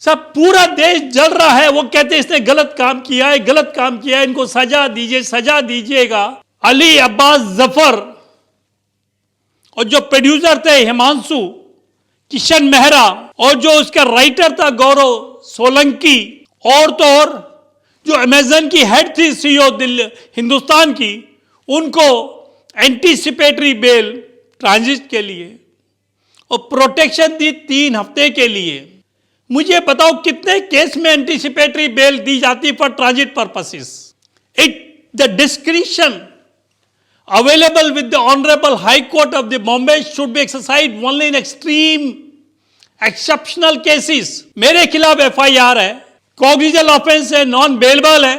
सब पूरा देश जल रहा है, वो कहते हैं इसने गलत काम किया है, गलत काम किया है, इनको सजा दीजिए, सजा दीजिएगा। अली अब्बास जफर और जो प्रोड्यूसर थे हिमांशु किशन मेहरा और जो उसका राइटर था गौरव सोलंकी, और तो और जो अमेजन की हेड थी सीईओ दिल्ली हिंदुस्तान की, उनको एंटीसिपेटरी बेल ट्रांजिट के लिए और प्रोटेक्शन दी 3 हफ्ते के लिए। मुझे बताओ कितने केस में एंटीसिपेटरी बेल दी जाती for transit purposes? The discretion available with the Honorable High Court of the Bombay should be exercised only in extreme exceptional cases। मेरे खिलाफ FIR है, कॉग्निजेबल ऑफेंस है, नॉन बेलेबल है।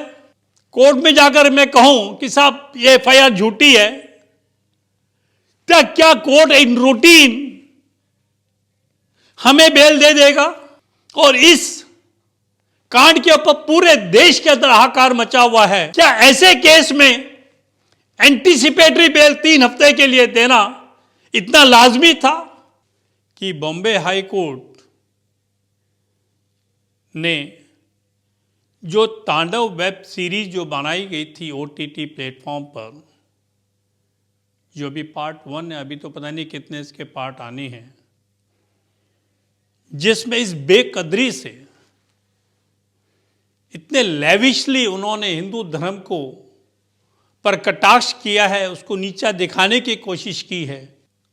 कोर्ट में जाकर मैं कहूं कि साहब ये FIR झूठी है, तो क्या कोर्ट इन रूटीन हमें बेल दे देगा? और इस कांड के ऊपर पूरे देश के अंदर हाहाकार मचा हुआ है। क्या ऐसे केस में एंटीसिपेटरी बेल 3 हफ्ते के लिए देना इतना लाजमी था? कि बॉम्बे हाई कोर्ट ने जो तांडव वेब सीरीज जो बनाई गई थी OTT प्लेटफॉर्म पर, जो भी पार्ट 1 है, अभी तो पता नहीं कितने इसके पार्ट आने हैं, जिसमें इस बेकदरी से इतने लेविशली उन्होंने हिंदू धर्म को पर कटाक्ष किया है, उसको नीचा दिखाने की कोशिश की है,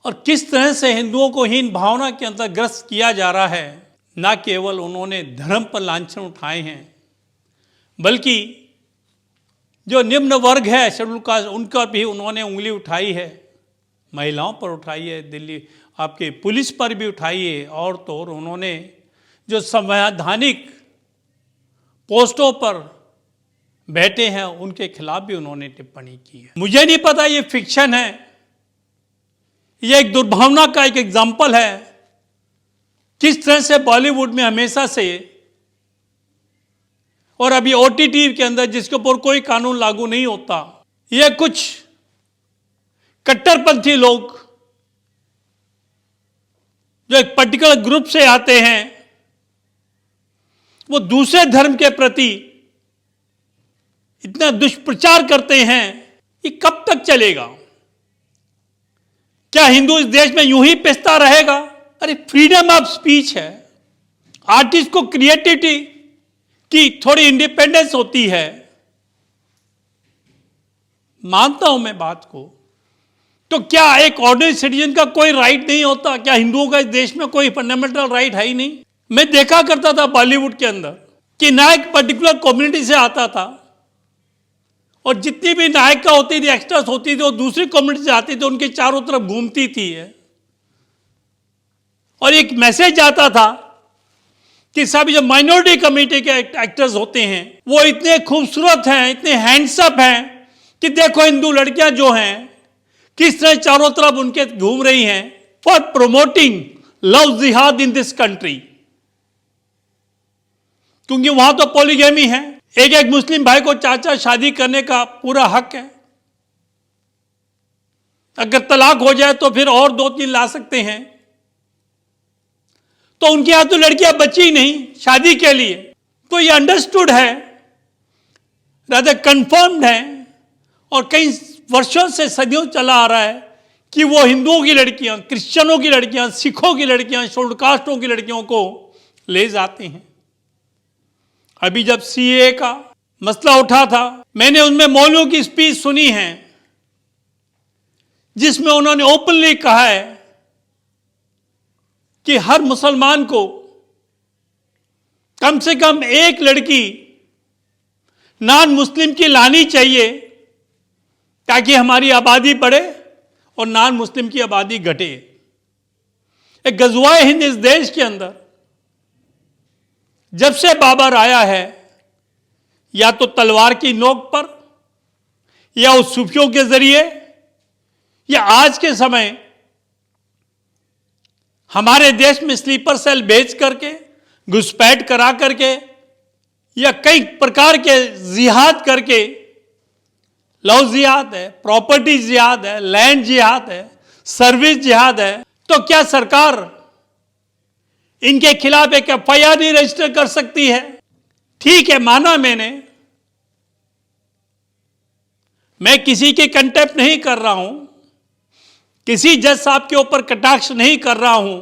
और किस तरह से हिंदुओं को हीन भावना के अंदर ग्रस्त किया जा रहा है। न केवल उन्होंने धर्म पर लांछन उठाए हैं, बल्कि जो निम्न वर्ग है शेड्यूल कास्ट, उनका भी उन्होंने उंगली उठाई है, महिलाओं पर उठाई है, दिल्ली आपके पुलिस पर भी उठाई है, और तो और उन्होंने जो संवैधानिक पोस्टों पर बैठे हैं उनके खिलाफ भी उन्होंने टिप्पणी की है। मुझे नहीं पता ये फिक्शन है, ये एक दुर्भावना का एक एग्जाम्पल है किस तरह से बॉलीवुड में हमेशा से, और अभी OTT के अंदर जिसके ऊपर कोई कानून लागू नहीं होता, ये कुछ कट्टरपंथी लोग जो एक पर्टिकुलर ग्रुप से आते हैं, वो दूसरे धर्म के प्रति इतना दुष्प्रचार करते हैं। ये कब तक चलेगा? क्या हिंदू इस देश में यूं ही पिसता रहेगा? अरे फ्रीडम ऑफ स्पीच है, आर्टिस्ट को क्रिएटिविटी की थोड़ी इंडिपेंडेंस होती है, मानता हूं मैं बात को। तो क्या एक ऑर्डिनरी सिटीजन का कोई राइट नहीं होता? क्या हिंदुओं का इस देश में कोई फंडामेंटल राइट है ही नहीं? मैं देखा करता था बॉलीवुड के अंदर कि नायक पर्टिकुलर कम्युनिटी से आता था, और जितनी भी नायिका होती थी, एक्ट्रेस होती थी, वो दूसरी कम्युनिटी से आती थी, उनके चारों तरफ घूमती थी, और एक मैसेज आता था कि सब जो माइनॉरिटी कम्युनिटी के एक्टर्स होते हैं वो इतने खूबसूरत हैं, इतने हैंडसम हैं कि देखो हिंदू लड़कियां जो हैं किस तरह चारों तरफ उनके घूम रही हैं फॉर प्रमोटिंग लव जिहाद इन दिस कंट्री। क्योंकि वहां तो पॉलीगैमी है, एक एक मुस्लिम भाई को 4-4 शादी करने का पूरा हक है। अगर तलाक हो जाए तो फिर और 2-3 ला सकते हैं। तो उनके यहां तो लड़कियां बची नहीं शादी के लिए। तो ये अंडरस्टूड है, रादर कंफर्म्ड है, और कई वर्षों से सदियों चला आ रहा है कि वो हिंदुओं की लड़कियां, क्रिश्चियनों की लड़कियां, सिखों की लड़कियां, शेड्यूल्ड कास्टों की लड़कियों को ले जाते हैं। अभी जब CAA का मसला उठा था, मैंने उनमें मौलवियों की स्पीच सुनी है जिसमें उन्होंने ओपनली कहा है कि हर मुसलमान को कम से कम एक लड़की नॉन मुस्लिम की लानी चाहिए ताकि हमारी आबादी बढ़े और नॉन मुस्लिम की आबादी घटे। एक गज़वाए हिंद इस देश के अंदर जब से बाबर आया है, या तो तलवार की नोक पर, या उस सूफियों के जरिए, या आज के समय हमारे देश में स्लीपर सेल भेज करके, घुसपैठ करा करके, या कई प्रकार के जिहाद करके, लव जिहाद है, प्रॉपर्टी जिहाद है, लैंड जिहाद है, सर्विस जिहाद है। तो क्या सरकार इनके खिलाफ एक एफआईआर नहीं रजिस्टर कर सकती है। ठीक है, माना मैंने, मैं किसी की कंटेम्प्ट नहीं कर रहा हूं, किसी जज साहब के ऊपर कटाक्ष नहीं कर रहा हूं।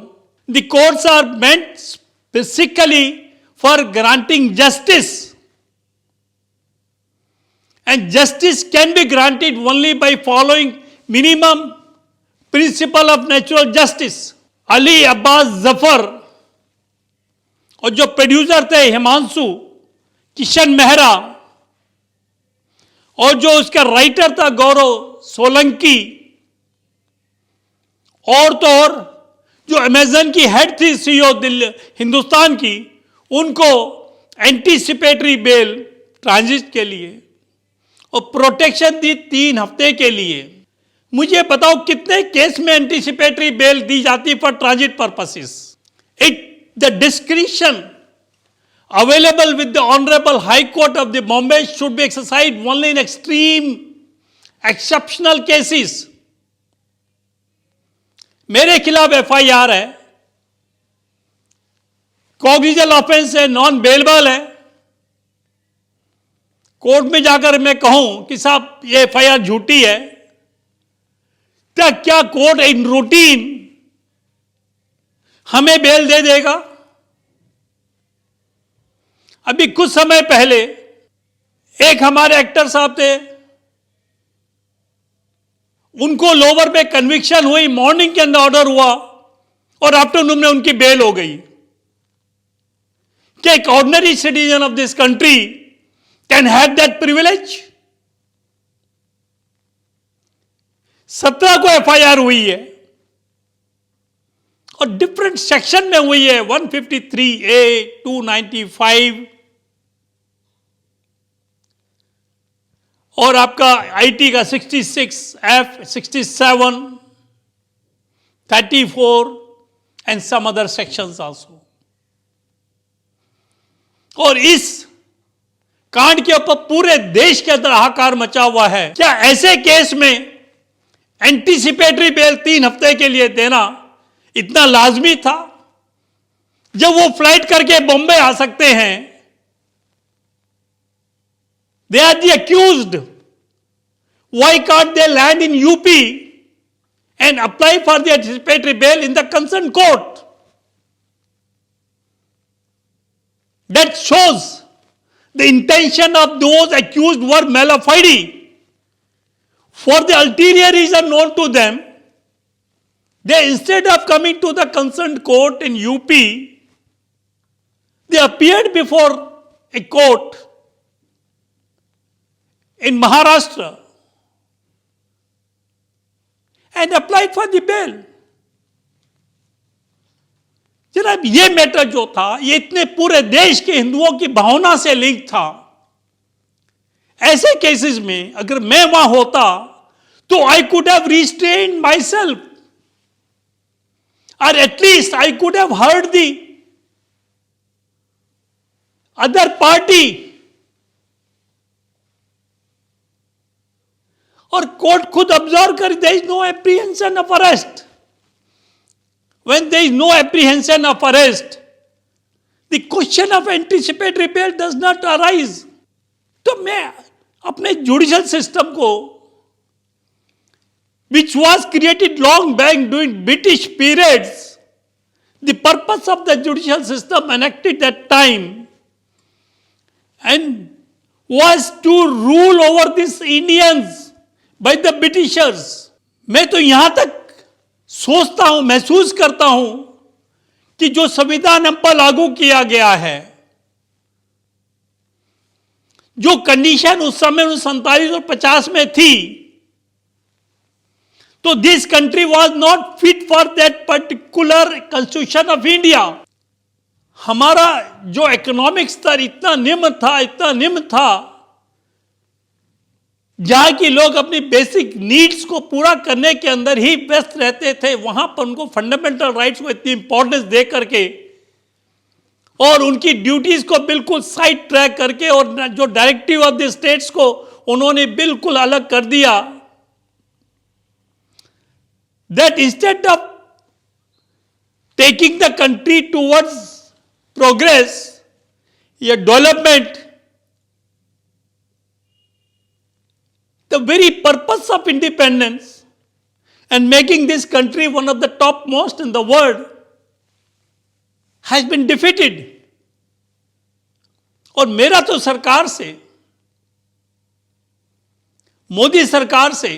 The courts are meant specifically for granting justice, and justice can be granted only by following minimum principle of natural justice. Ali Abbas Zafar और जो प्रोड्यूसर थे हिमांशु किशन मेहरा और जो उसका राइटर था गौरव सोलंकी, और तो और जो अमेजन की हेड थी सीईओ दिल्ली हिंदुस्तान की, उनको एंटीसिपेटरी बेल ट्रांजिट के लिए और प्रोटेक्शन दी 3 हफ्ते के लिए। मुझे बताओ कितने केस में एंटीसिपेटरी बेल दी जाती for transit purposes? It the discretion available with the Honorable High Court of the Bombay should be exercised only in extreme, exceptional cases. मेरे खिलाफ एफआईआर है, कॉग्निजेबल ऑफेंस है, नॉन बेलेबल है। Court में जाकर मैं कहूं कि साहब ये एफआईआर झूठी है, तो क्या कोर्ट इन रूटीन हमें बेल दे देगा? अभी कुछ समय पहले एक हमारे एक्टर साहब थे, उनको लोअर में कन्विक्शन हुई, मॉर्निंग के अंदर ऑर्डर हुआ और आफ्टरनून में उनकी बेल हो गई। क्या एक ordinary citizen of this country can have that privilege? 17 को एफआईआर हुई है और डिफरेंट सेक्शन में हुई है, 153A, 295 और आपका आईटी का 66F, 67, 34 and some other sections also. और इस कांड के ऊपर पूरे देश के अंदर हाहाकार मचा हुआ है। क्या ऐसे केस में एंटीसिपेटरी बेल 3 हफ्ते के लिए देना इतना लाजमी था? जब वो फ्लाइट करके बॉम्बे आ सकते हैं, they are the accused. Why can't they land in UP and apply for the anticipatory bail in the concerned court? That shows the intention of those accused were mala fide. For the ulterior reason known to them, they, instead of coming to the concerned court in UP, they appeared before a court in Maharashtra and applied for the bail. जनाब ये matter जो था, ये इतने पूरे देश के हिंदुओं की भावना से लिंक था। ऐसे केसेस में अगर मैं वहां होता तो I could have restrained my self, or at least I could have heard the other party. और कोर्ट खुद ऑब्जर्व कर, there is no apprehension of arrest. When there is no apprehension of arrest, the question of anticipatory bail does not arise. तो मैं अपने judicial system को, which was created long back during British periods, the purpose of the judicial system enacted that time and was to rule over these Indians by the Britishers. मैं तो यहां तक सोचता हूं, महसूस करता हूं कि जो संविधान हम पर लागू किया गया है, जो कंडीशन उस समय 47 और 50 में थी, तो this country was not fit for that particular constitution of India. हमारा जो इकोनॉमिक स्तर इतना निम्न था, जहां के लोग अपनी बेसिक नीड्स को पूरा करने के अंदर ही व्यस्त रहते थे, वहां पर उनको फंडामेंटल राइट्स को इतनी इंपॉर्टेंस दे करके और उनकी ड्यूटीज को बिल्कुल साइड ट्रैक करके और जो डायरेक्टिव ऑफ द स्टेट्स को उन्होंने बिल्कुल अलग कर दिया। That instead of taking the country towards progress, या development, the very purpose of independence and making this country one of the topmost in the world has been defeated. और मेरा तो सरकार से, मोदी सरकार से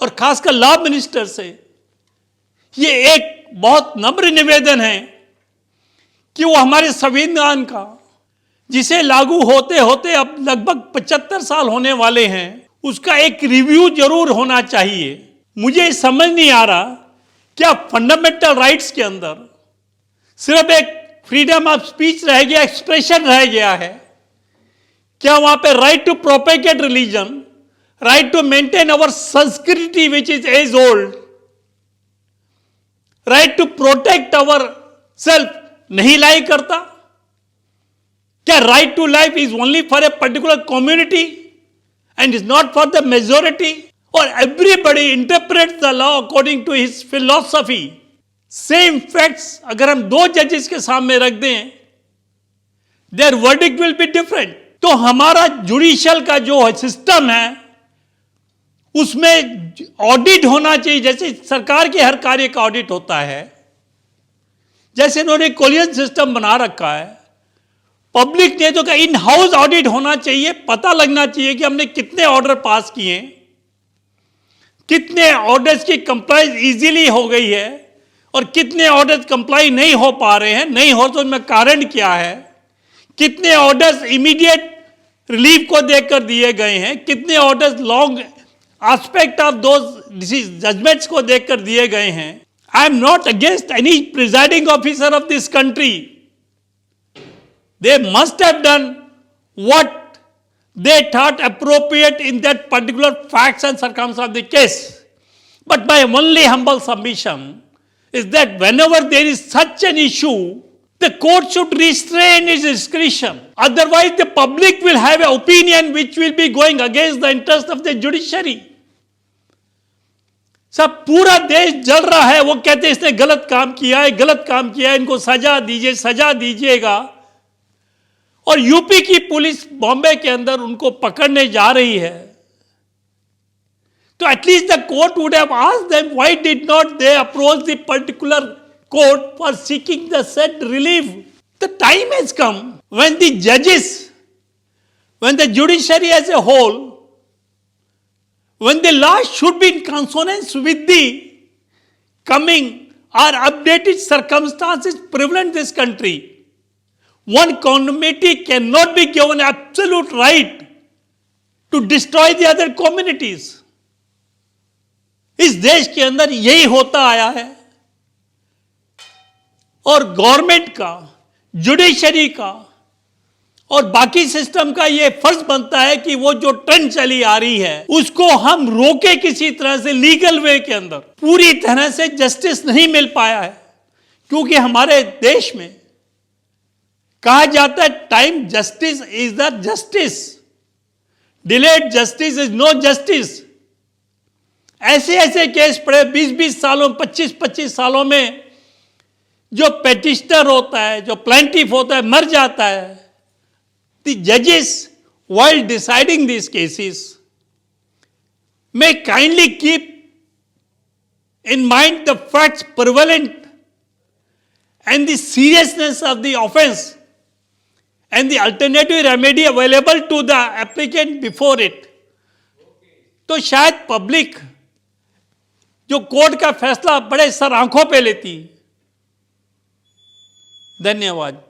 और खासकर लॉ मिनिस्टर से ये एक बहुत नम्र निवेदन है कि वो हमारे संविधान का, जिसे लागू होते होते अब लगभग 75 साल होने वाले हैं, उसका एक रिव्यू जरूर होना चाहिए। मुझे समझ नहीं आ रहा क्या फंडामेंटल राइट्स के अंदर सिर्फ एक फ्रीडम ऑफ स्पीच रह गया, एक्सप्रेशन रह गया है? क्या वहां पे right to propagate religion, right to maintain our संस्कृति which is as old, right to protect our self नहीं लाई करता? क्या right to life is only for a particular community and is not for the majority? Or everybody interprets the law according to his philosophy? Same facts अगर हम दो जजेस के सामने रख दें, their verdict will be different. तो हमारा जुडिशियल का जो सिस्टम है उसमें ऑडिट होना चाहिए, जैसे सरकार के हर कार्य का ऑडिट होता है, जैसे इन्होंने कोलियन सिस्टम बना रखा है। पब्लिक ने तो कहा इन हाउस ऑडिट होना चाहिए, पता लगना चाहिए कि हमने कितने ऑर्डर पास किए, कितने ऑर्डर्स की कंप्लाइंस इजीली हो गई है और कितने ऑर्डर्स कंप्लाई नहीं हो पा रहे हैं, नहीं हो तो उनमें कारण क्या है, कितने ऑर्डर्स इमीडिएट रिलीफ को देखकर दिए गए हैं, कितने orders long aspect of those judgments को देखकर दिए गए हैं। I am not against any presiding officer of this country. They must have done what they thought appropriate in that particular facts and circumstances of the case. But my only humble submission is that whenever there is such an issue, the court should restrain its discretion. Otherwise, the public will have an opinion which will be going against the interest of the judiciary. सब पूरा देश जल रहा है, वो कहते हैं इसने गलत काम किया है, गलत काम किया है, इनको सजा दीजिए, सजा दीजिएगा। और यूपी की पुलिस बॉम्बे के अंदर उनको पकड़ने जा रही है, तो at least the court would have asked them why did not they approach the particular court for seeking the said relief. The time has come when the जजेस, when the judiciary as a whole, when the law should be in consonance with the coming और updated circumstances prevalent this country. One community cannot be given absolute right to destroy the other communities. इस देश के अंदर यही होता आया है और गवर्नमेंट का, जुडिशरी का और बाकी सिस्टम का ये फर्ज बनता है कि वो जो ट्रेंड चली आ रही है उसको हम रोके किसी तरह से, लीगल वे के अंदर. पूरी तरह से जस्टिस नहीं मिल पाया है क्योंकि हमारे देश में कहा जाता है time justice is the justice, delayed justice is no justice. ऐसे ऐसे केस पड़े 20-20 सालों, 25-25 सालों में जो पेटिशनर होता है, जो प्लेंटिफ होता है, मर जाता है. द जजेस while deciding these cases may kindly keep in mind the facts prevalent and the seriousness of the offense and the alternative remedy available to the applicant before it. तो शायद पब्लिक जो court का फैसला बड़े sir आंखों पे लेती. धन्यवाद.